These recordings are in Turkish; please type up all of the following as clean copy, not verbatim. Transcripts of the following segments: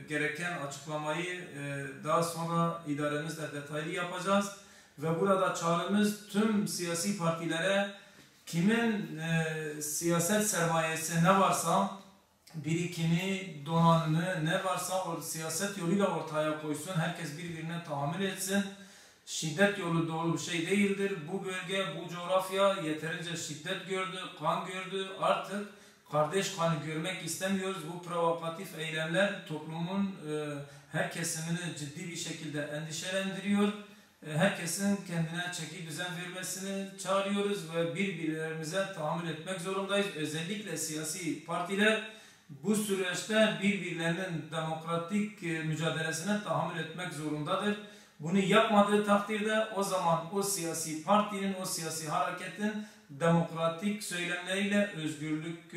Gereken açıklamayı daha sonra idaremizle detaylı yapacağız ve burada çağrımız tüm siyasi partilere kimin siyaset sermayesi ne varsa, birikimi, donanımı ne varsa o siyaset yoluyla ortaya koysun. Herkes birbirine tahammül etsin. Şiddet yolu doğru bir şey değildir. Bu bölge, bu coğrafya yeterince şiddet gördü, kan gördü. Artık kardeş kanı görmek istemiyoruz. Bu provokatif eylemler toplumun her kesimini ciddi bir şekilde endişelendiriyor. Herkesin kendine çeki düzen vermesini çağırıyoruz ve birbirlerimize tahammül etmek zorundayız. Özellikle siyasi partiler bu süreçte birbirlerinin demokratik mücadelesine tahammül etmek zorundadır. Bunu yapmadığı takdirde o zaman o siyasi partinin, o siyasi hareketin demokratik söylemleriyle, özgürlük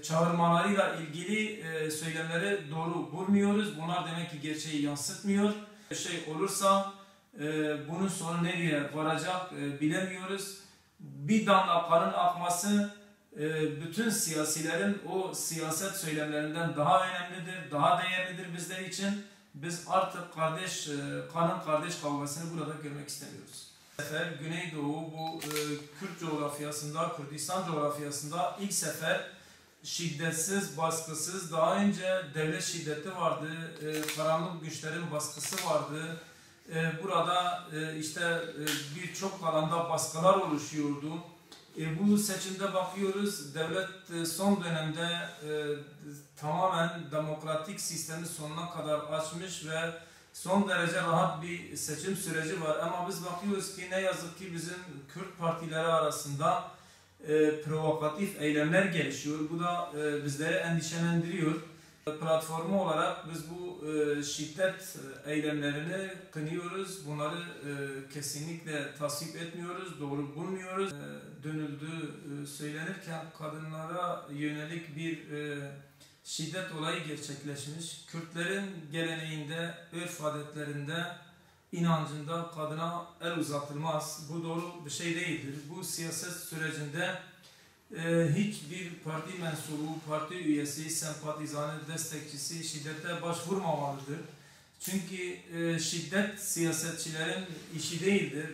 çağırmalarıyla ilgili söylemleri doğru bulmuyoruz. Bunlar demek ki gerçeği yansıtmıyor. Şey olursa bunun sonu nereye varacak bilemiyoruz. Bir damla kanın akması bütün siyasilerin o siyaset söylemlerinden daha önemlidir, daha değerlidir bizler için. Biz artık kanın kardeş kavgasını burada görmek istemiyoruz. Bu sefer Güneydoğu bu Kürt coğrafyasında, Kürdistan coğrafyasında ilk sefer şiddetsiz, baskısız, daha önce devlet şiddeti vardı, karanlık güçlerin baskısı vardı. Burada işte birçok alanda baskılar oluşuyordu. Bu seçimde bakıyoruz, devlet son dönemde tamamen demokratik sistemi sonuna kadar açmış ve son derece rahat bir seçim süreci var. Ama biz bakıyoruz ki ne yazık ki bizim Kürt partileri arasında provokatif eylemler gelişiyor. Bu da bizleri endişelendiriyor. Platformu olarak biz bu şiddet eylemlerini kınıyoruz. Bunları kesinlikle tasvip etmiyoruz, doğru bulmuyoruz. Dönüldüğü söylenirken kadınlara yönelik bir şiddet olayı gerçekleşmiş. Kürtlerin geleneğinde, örf adetlerinde, inancında kadına el uzatılmaz. Bu doğru bir şey değildir. Bu siyaset sürecinde hiçbir parti mensubu, parti üyesi, sempatizanı, destekçisi şiddete başvurmamalıdır. Çünkü şiddet siyasetçilerin işi değildir.